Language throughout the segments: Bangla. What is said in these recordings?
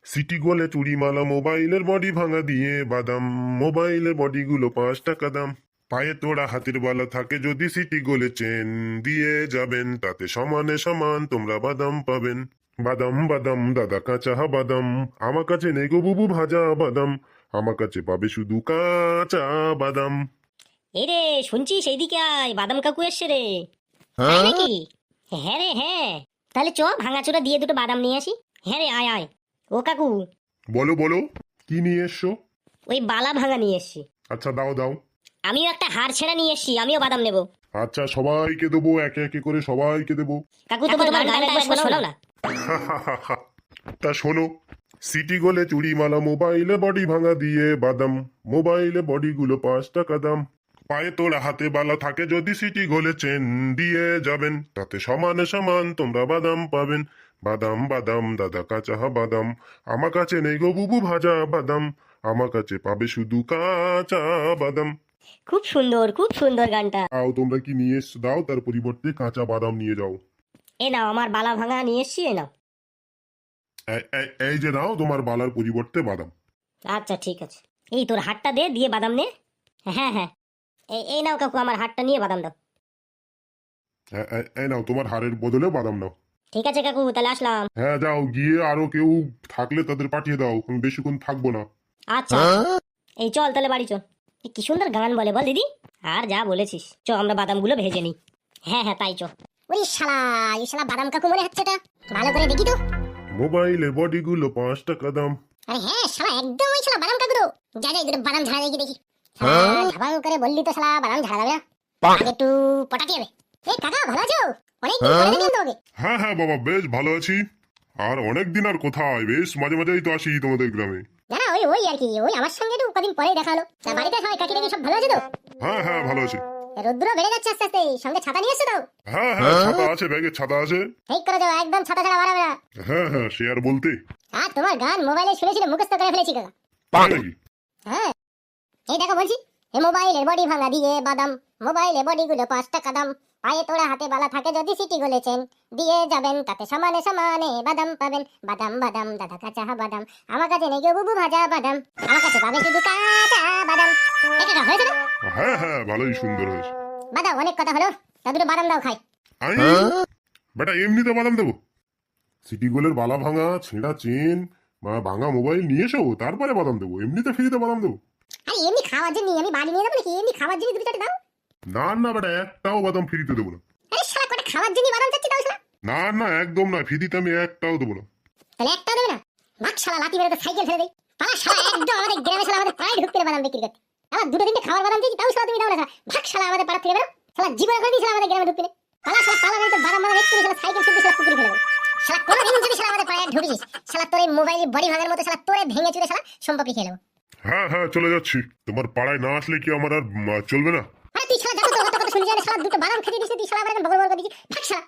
সিটি গোলে চুড়িমালা মোবাইলের বডি ভাঙা দিয়ে বাদাম, মোবাইলের বডিগুলো 5 টাকা দাম। পায়ে তোড়া হাতের বালা থাকে যদি সিটি গোলে চেন দিয়ে যাবেন, তাতে সমানে সমান তোমরা বাদাম পাবেন। বাদাম বাদাম দাদা কাঁচা বাদাম, আমার কাছে নেই গো বুবু ভাজা বাদাম, আমার কাছে পাবে শুধু কাঁচা বাদাম। এই রে শুনছিস এইদিকে আয়, বাদাম কাকু এসছে রে। তাই নাকি? হ্যাঁ রে হ্যাঁ। তাহলে চ ভাঙাচোরা দিয়ে দুটো বাদাম নিয়ে আসি। হ্যাঁ রে আয় আয়। ও কাকু, বলো বলো, কি নিয়ে এসছো? ওই বালা ভাঙা নিয়ে এসছি। আচ্ছা দাও দাও। আমিও একটা হাড় ছেঁড়া নিয়ে এসছি, আমিও বাদাম নেব। আচ্ছা সবাইকে দেবো, একে একে করে সবাইকে দেবো। কাকু তোমার গানটা একবার শোনাও না। তা শোনো, সিটি গোলে চুড়িমালা মোবাইলে বডি ভাঙা দিয়ে বাদাম, মোবাইলে বডিগুলো 5 টাকা দাম। পায়ে তোড়া হাতে বালা থাকে যদি সিটি গোলে চেন দিয়ে যাবেন, তাতে সমানে সমান তোমরা বাদাম পাবেন। বাদাম বাদাম দাদা কাঁচা বাদাম, আমার কাছে নেই গো বুবু ভাজা বাদাম, আমার কাছে পাবে শুধু কাঁচা বাদাম। খুব সুন্দর গানটা। দাও, তোমরা কি নিয়ে এসছো দাও, তার পরিবর্তে কাঁচা বাদাম নিয়ে যাও। এ নাও আমার বালা ভাঙা নিয়ে এসছি, এ নাও। এই যে নাও তোমার বালার পরিবর্তে বাদাম। আচ্ছা ঠিক আছে। এই তোর হাটটা দে, দিয়ে বাদাম নে। হ্যাঁ হ্যাঁ, এই নাও কাকু আমার হাটটা নিয়ে বাদাম দাও। এই নাও তোমার হাড়ের বদলে বাদাম নাও। ঠিক আছে কাকু, তাহলে আসলাম। হ্যাঁ যাও, গিয়ে আরো কেউ থাকলে তাদের পাঠিয়ে দাও, আমি বেশিক্ষণ থাকবো না। আচ্ছা এই চল তাহলে বাড়ি চল। কি সুন্দর গান বলে বল দিদি। আর যা বলেছিস, চ আমরা বাদামগুলো ভেজে নিই। হ্যাঁ হ্যাঁ তাই চ। ওই শালা, এই শালা বাদাম কাকু মনে হচ্ছে এটা। ভালো করে দেখি তো। মোবাইলে বডিগুলো 5 টাকা দাম। আরে হ্যাঁ শালা, একদম ওই শালা বাদাম কাকু। যা যা একটু বাদাম ঝাড়া দেখি দেখি। ঝাবাং করে বললি তো শালা বাদাম ঝাড়া যাবে না, আগে একটু পটাতে হবে। এই কাকা ভালো আছো? অনেক দিন পরে দেখলাম তোমাকে। হ্যাঁ হ্যাঁ বাবা, বেশ ভালো আছি। আর অনেক দিন আর কোথায়, বেশ মাঝে মাঝেই তো আসি তোমাদের গ্রামে। না না, ওই ওই আর কি, ওই আমার সঙ্গে একটু কদিন পরেই দেখা হলো। তা বাড়িতে সবাই কাকি টাকি সব ভালো আছে তো? হ্যাঁ হ্যাঁ ভালো আছি। রোদ্দুর বেড়ে যাচ্ছে আস্তে আস্তে, সঙ্গে ছাতা নিয়ে এসছো তো? হ্যাঁ হ্যাঁ ছাতা আছে, ব্যাগে ছাতা আছে। ঠিক করে যাও, একদম ছাতা ছাড়া বাড়াবে না। হ্যাঁ হ্যাঁ সে আর বলতে। আর তোমার গান মোবাইলে শুনেছিল, মুখস্থ করে ফেলেছি কাকা। তাই নাকি? হ্যাঁ এই দেখো বলছি, এই মোবাইলের বডি ভাঙা দিয়ে বাদাম, মোবাইলে বডিগুলো 5 টাকা দাম। পায়ে তোড়া হাতে বালা থাকে যদি সিটি গলেছেন দিয়ে যাবেন, তাতে সমানে সমানে বাদাম পাবেন। বাদাম বাদাম দাদা কাঁচা বাদাম, আমার কাছে নেই গো বুবু ভাজা বাদাম, আমার কাছে পাবে শুধু কাঁচা বাদাম। এটা হয়েছে না? হ্যাঁ হ্যাঁ ভালোই সুন্দর হয়েছে। বাদাম অনেক কথা হলো, তা দুটো বাদাম দাও খাই। আমি বেটা এমনিতে বাদাম দেবো? সিটি গোলের বালা ভাঙা, ছেঁড়া চেন বা ভাঙা মোবাইল নিয়ে এসো, তারপরে বাদাম দেবো? এমনিতে ফ্রিতে বাদাম দেবো? আরে এমনি খাওয়ার জন্য, আমি বাড়ি নিয়ে যাবো নাকি? এমনি খাওয়ার জন্য দুটো চারটে দাও। না না বেটা, একটাও বাদাম ফ্রিতে দেবো না। আরে শালা, কটা খাওয়ার জন্য বাদাম চাচ্ছি দাও শালা। না না একদম না, ফ্রিতে আমি একটাও দেবো না। তাহলে একটাও দেবে না? ভাগ শালা, লাঠি মেরে তো সাইকেল ফেলে দেই। পালা শালা, একদম আমাদের গ্রামে শালা আমাদের পাড়ায় ঢুকতে বাদাম বিক্রি করতে। আমার দুটো তিনটে খাওয়ার বাদাম দিয়েছি, তাও শালা তুমি দাও না শালা। ভাগ শালা, আমাদের পাড়া থেকে বেরো শালা, জীবন করে দিয়েছিল আমাদের গ্রামে ঢুকতে। পালা শালা, পালা তো বাদাম বাদাম একটু শালা সাইকেল শুদ্ধ শালা পুকুরে ফেলে দেবো শালা। কোনোদিন যদি শালা আমাদের পাড়ায় ঢুকেছিস শালা, তোর এই মোবাইল বডি ভাঙার মতো শালা তোরে ভেঙে চুরে শালা সম্পত্তি খেয়ে নেবো। হ্যাঁ হ্যাঁ চলে যাচ্ছি। তোমার পাড়ায় না আসলে কি আমার আর চলবে না? আরে তুই শালা যাচ্ছ তো, কথা শুনি যায় শালা, দুটো বাদাম খেতে দিছিস তুই শালা, আবার বগল বগল করে দিছিস। ভাগ শালা।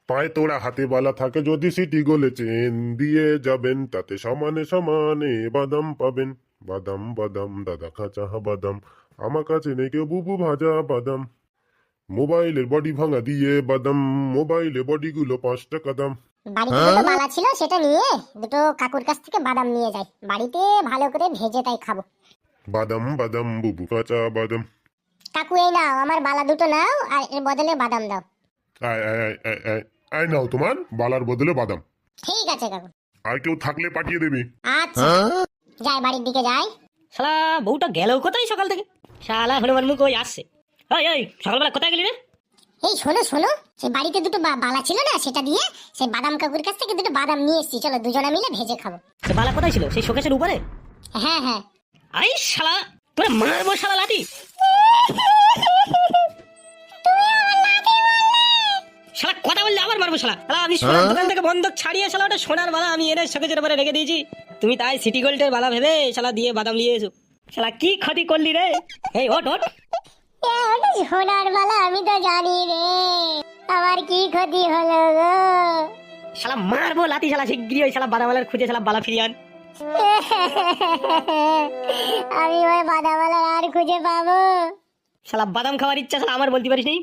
পায়ে তোড়া হাতে বালা থাকে যদি সিটি গোলে চেন দিয়ে যাবেন, তাতে সমানে সমানে বাদাম পাবেন। বাদাম বাদাম দাদা কাঁচা বাদাম, আমার কাছে নেই কেউ বুবু ভাজা বাদাম, মোবাইলের বডি ভাঙা দিয়ে বাদাম, মোবাইলে বডিগুলো 5 টাকা দাম। বাড়িতে দুটো বালা ছিল, সেটা নিয়ে দুটো কাকুর কাছ থেকে বাদাম নিয়ে যাই, বাড়িতে ভালো করে ভেজে তাই খাবো। বাদাম বাদাম বুবু কাঁচা বাদাম। কাকু এই নাও আমার বালা দুটো নাও, আর এর বদলে বাদাম দাও। আয় আয় আয় আয় আয় আয় নাও তোমার বালার বদলে বাদাম। ঠিক আছে কাকু। আর কেউ থাকলে পাঠিয়ে দেবে। আচ্ছা যাই, বাড়ির দিকে যাই। শালা বউটা গেল কোথায় সকাল থেকে? শালা হনুমান মুখ ওই আসছে। ওই ওই সকালবেলা কোথায় গেলি রে? এই শোনো শোনো, সেই বাড়িতে দুটো বালা ছিল না, সেটা দিয়ে সেই বাদাম কাকুর কাছ থেকে দুটো বাদাম নিয়ে এসেছি, চলো দুজনে মিলে ভেজে খাবো। সে বালা কোথায় ছিল? সেই শোকেশের উপরে? হ্যাঁ হ্যাঁ। আরে শালা, তোরা মারবো শালা লাঠি। শালা কথা বললে আবার মারবো শালা। শালা আমি সোনার দোকান থেকে বন্ধক ছাড়িয়ে শালা ওটা সোনার বালা আমি এনে শোকেশের উপরে রেখে দিয়েছি। তুমি তাই সিটি গোল্ডের বালা ভেবে শালা দিয়ে বাদাম নিয়ে এসো। শালা কি ক্ষতি করলি রে? এই ওঠ ওঠ। ওটা সোনার বালা, আমি তো জানি রে, আমার কি ক্ষতি হলো গো। শালা মারবো লাঠি শালা, শিগগিরই ওই শালা বাদামালার খুঁজে শালা বালা ফিরিয়ে আন। আমি ওই বাদামালার আর খুঁজে পাবো? শালা বাদাম খাওয়ার ইচ্ছা শালা আমার বলতে পারিস নি?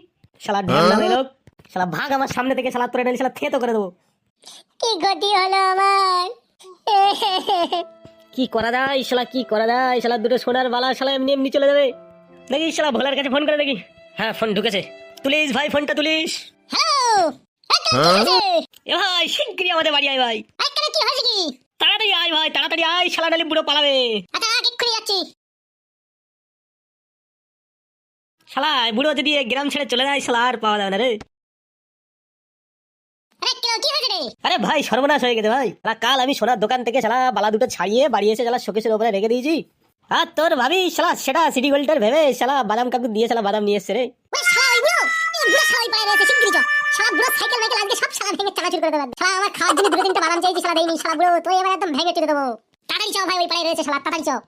শালা ঢ্যামনা মেয়ে লোক, শালা ভাগ আমার সামনে থেকে, শালা তোরে নালি শালা থেতো করে দেবো। কি গতি হলো আমার। কি করা যায় শালা, কি করা যায় শালা, দুটো সোনার বালা শালা এমনি এমনি চলে যাবে দেখি। শালা ভোলার কাছে ফোন করে দেখি। হ্যাঁ ফোন ঢুকেছে, তুলিস ভাই ফোনটা তুলিস। হ্যালো, এ ভাই শিগগিরই আমাদের বাড়ি আয় ভাই, এখানে কি হয়েছে কি? তাড়াতাড়ি আয় ভাই, তাড়াতাড়ি আয়, শালা নালে বুড়ো পালাবে। আচ্ছা এক্ষুনি যাচ্ছি। শালা বুড়ো যদি এই গ্রাম ছেড়ে চলে যায় শালা আর পাওয়া যাবে না রে। আরে কি হয়েছে রে? আরে ভাই সর্বনাশ হয়ে গেছে ভাই। শালা কাল আমি সোনার দোকান থেকে শালা বালা দুটো ছাড়িয়ে বাড়ি এসে শালা শোকেসের উপরে রেখে দিয়েছি। আর তোর ভাবি শালা সেটা সিটি গোল্ডের ভেবে শালা বাদাম কাকু দিয়ে শালা বাদাম নিয়ে এসছে রে। ওই শালা ওই বুড়ো, এই বুড়ো শালা ওই পায়ে রয়েছে, শিগগিরই চল। শালা বুড়ো সাইকেল মাইকেল আজকে সব শালা ভেঙে চানাচুর করে দেবে। শালা আমার খাওয়ার জন্য দুটো তিনটে বাদাম চাইছি, শালা দেয়নি। শালা বুড়ো তুই এবার একদম ভেঙে চলে দেবো। তাড়াতাড়ি চল ভাই, ওই পায়ে রয়েছে শালা, তাড়াতাড়ি চল।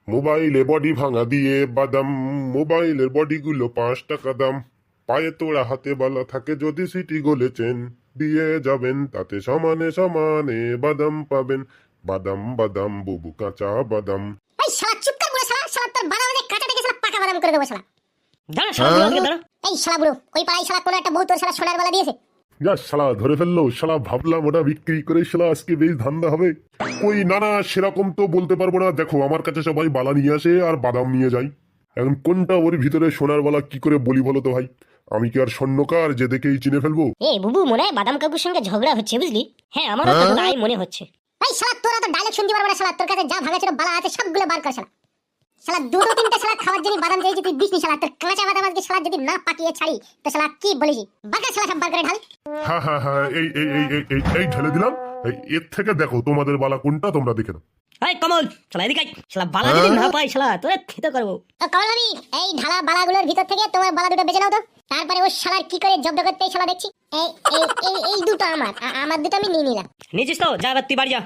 মোবাইলে বডি ভাঙা দিয়ে বাদাম, মোবাইলের বডি গুলো 5 টাকা দাম। পায়ে তোড়া হাতে বালা থাকে যদি সিটি গোলেছেন, দিয়ে যাবেন তাতে সমানে সমানে বাদাম পাবেন। বাদাম বাদাম বুবু কাঁচা বাদাম। এই শালা চুপ কর বুড়ো শালা, শালা তোর বাদাম আজকে কাঁচা থেকে শালা পাকা বাদাম করে দেবো শালা। দাঁড়া শালা বুড়ো আজকে দাঁড়া। এই শালা বুড়ো, ওই পাড়ায় শালা কোনো একটা বউ তোর শালা সোনার বালা দিয়েছে। যা শালা ধরে ফেললো, শালা ভাবলাম ওটা বিক্রি করে শালা আজকে বেশ ধান্দা হবে। কই না না, সেরকম তো বলতে পারবো না। দেখো আমার কাছে সবাই বালা নিয়ে আসে আর বাদাম নিয়ে যায়, এখন কোনটা ওর ভিতরে সোনার বালা কি করে বলি বলো তো ভাই? আমি কি আর স্বর্ণকার যে দেখেই চিনে ফেলবো? এ বুবু, মনে হয় বাদাম কাকুর সঙ্গে ঝগড়া হচ্ছে বুঝলি? হ্যাঁ আমারও তো তাই মনে হচ্ছে। এই শালা তোরা তো ডায়লগ শুনতে পারবে না শালা, তোর কাছে যা ভাঙা ছিল বালা আছে সবগুলো বার কর শালা। শালা দুটো তিনটে শালা খাওয়ার জন্য বাদাম চাইছি, তুই দিসনি শালা। তোর কাঁচা বাদাম আজকে শালা যদি না পাকিয়ে ছাড়ি তো শালা কি বলিস? বাকা শালা সব বার করে ঢাল। হ্যাঁ হ্যাঁ হ্যাঁ, এই এই এই এই এই এই ঢেলে দিলাম। এর থেকে দেখো তোমাদের বালা কোনটা, তোমরা দেখে নাও। এই কমল শালা এদিকে আয়। শালা বালা যদি না পাই শালা তোরে খেতে করবো। তো কমল ভাবি, এই ঢালা বালাগুলোর ভিতর থেকে তোমার বালা দুটো বেছে নাও তো। তারপরে ও শালার কি করে জব্দ করতে এই শালা দেখছি। এই এই এই এই দুটো আমার দুটো আমি নিয়ে নিলাম। নিয়েছিস তো, যা এবার তুই বাড়ি যা।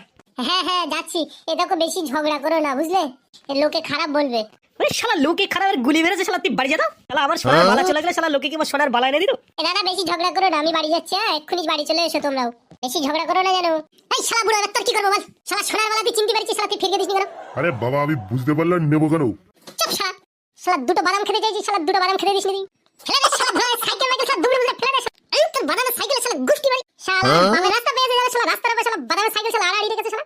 হ্যাঁ হ্যাঁ যাচ্ছি। এ দেখো বেশি ঝগড়া করো না বুঝলে, এ লোকে খারাপ বলবে। ওই শালা লোকে খারাপের গুলি মেরেছে শালা, তুই বাড়ি যা তো। শালা আমার সোনার বালা চলে গেলে শালা লোকে কি আমার সোনার বালা এনে দিল? এ দাদা বেশি ঝগড়া করো না, আমি বাড়ি যাচ্ছি। হ্যাঁ এক্ষুনি বাড়ি চলে এসো তোমরাও, বেশি ঝগড়া করো না জানো। এই শালা বুড়ো, এবার তোর কি করবো বল? শালা সোনার বালা তুই চিনতে পারছিস, শালা তুই ফিরিয়ে দিসনি কেন? আরে বাবা আমি বুঝতে পারলাম, নেবো কেন? চুপ শালা, শালা দুটো বাদাম খেতে চাইছিস, শালা দুটো বাদাম খেতে দিসনি। ফেলে দে শালা, ভয় সাইকেল মাইকেল শালা দুমড়ে মুড়ে ফেলে দে শালা। এই তোর বাদামের সাইকেল শালা গুষ্টি বাড়ি শালা। বামে রাস্তা পেয়ে যাবে শালা, রাস্তার উপরে শালা বাদামের সাইকেল শালা আড়াআড়ি রেখেছে শালা।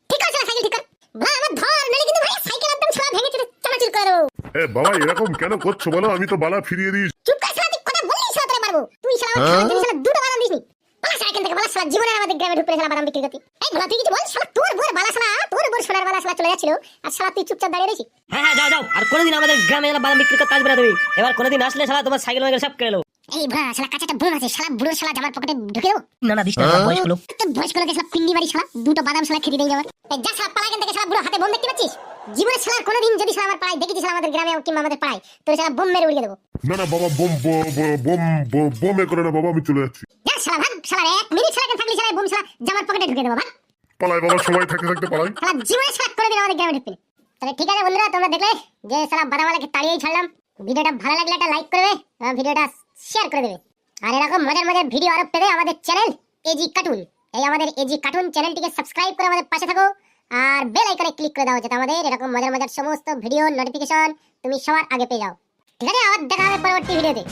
ঠিক আছে শালা, সাইকেল ঠিক কর। ভাই আমার ধর, নইলে কিন্তু ভাই সাইকেল একদম শালা ভেঙে চলে চানাচুর করে দেবো। এ বাবা এরকম কেন করছো বলো? আমি তো বালা ফিরিয়ে দিই। চুপ কর শালা, তুই কথা বললি শালা তোরে মারবো। তুই শালা আমার খাওয়ার জন্য শালা দুটো বাদাম দিসনি। বালা শালা এখান থেকে, বালা শালা জীবনে আমাদের গ্রামে ঢুকে শালা বাদাম বিক্রি করতি। এই ভোলা তুই কিছু বল শালা, তোর বউর বালা শালা, তোর বউর সোনার বালা শালা চলে যাচ্ছিল আর শালা তুই চুপচাপ দাঁড়িয়ে রইছিস। হ্যাঁ হ্যাঁ যাও যাও, আর কোনোদিন আমাদের গ্রামে শালা বাদাম বিক্রি করতে আসবে না তুমি। এবার কোনোদিন আসলে শালা তোমার সাইকেল মাইকেল সব কেড়ে নেবো। এই ভোলা শালা কাছে একটা বোম আছে শালা, বুড়ো শালা জামার পকেটে ঢুকে দেবো। না না দিস না, বয়স্ক লোক। তোর বয়স্ক লোকের শালা পিন্ডি বাড়ি শালা, দুটো বাদাম শালা খেতে দেই যাবার। এই যা শালা পালা এখান থেকে শালা, বুড়ো হাতে বোম দেখতে পাচ্ছিস? জীবনে শালা কোনোদিন যদি শালা আমার পাড়ায় দেখেছিস শালা, আমাদের গ্রামে কিংবা আমাদের পাড়ায়, তোর শালা বোম মেরে উড়িয়ে দেবো। না না বাবা, বোম বোম বোম এ করে না বাবা, আমি চলে যাচ্ছি। যা শালা ভাগ শালা, এক মিনিট শালা এখানে থাকলি শালা বোম শালা জামার পকেটে ঢুকে দেবো ভাগ। পালাই বাবা, সবাই থাকতে থাকতে পালাই। শালা জীবনে শালা কোনোদিন আমাদের গ্রামে ঢুকবি না। তাহলে ঠিক আছে বন্ধুরা, তোমরা দেখলে যে শালা বাদামওয়ালাকে তাড়িয়েই ছাড়লাম। ভিডিওটা ভালো লাগলে একটা লাইক করবে, ভিডিওটা শেয়ার করে দেবে। আর এরকম মজার মজার ভিডিও আরো পেতে আমাদের চ্যানেল এজি কার্টুন, এই আমাদের এজি কার্টুন চ্যানেলটিকে সাবস্ক্রাইব করে আমাদের পাশে থাকো আর বেল আইকনে ক্লিক করে দাও, যাতে আমাদের এরকম মজার মজার সমস্ত ভিডিও নোটিফিকেশন তুমি সবার আগে পেয়ে যাও। ঠিক আছে, আবার দেখা হবে পরবর্তী ভিডিওতে।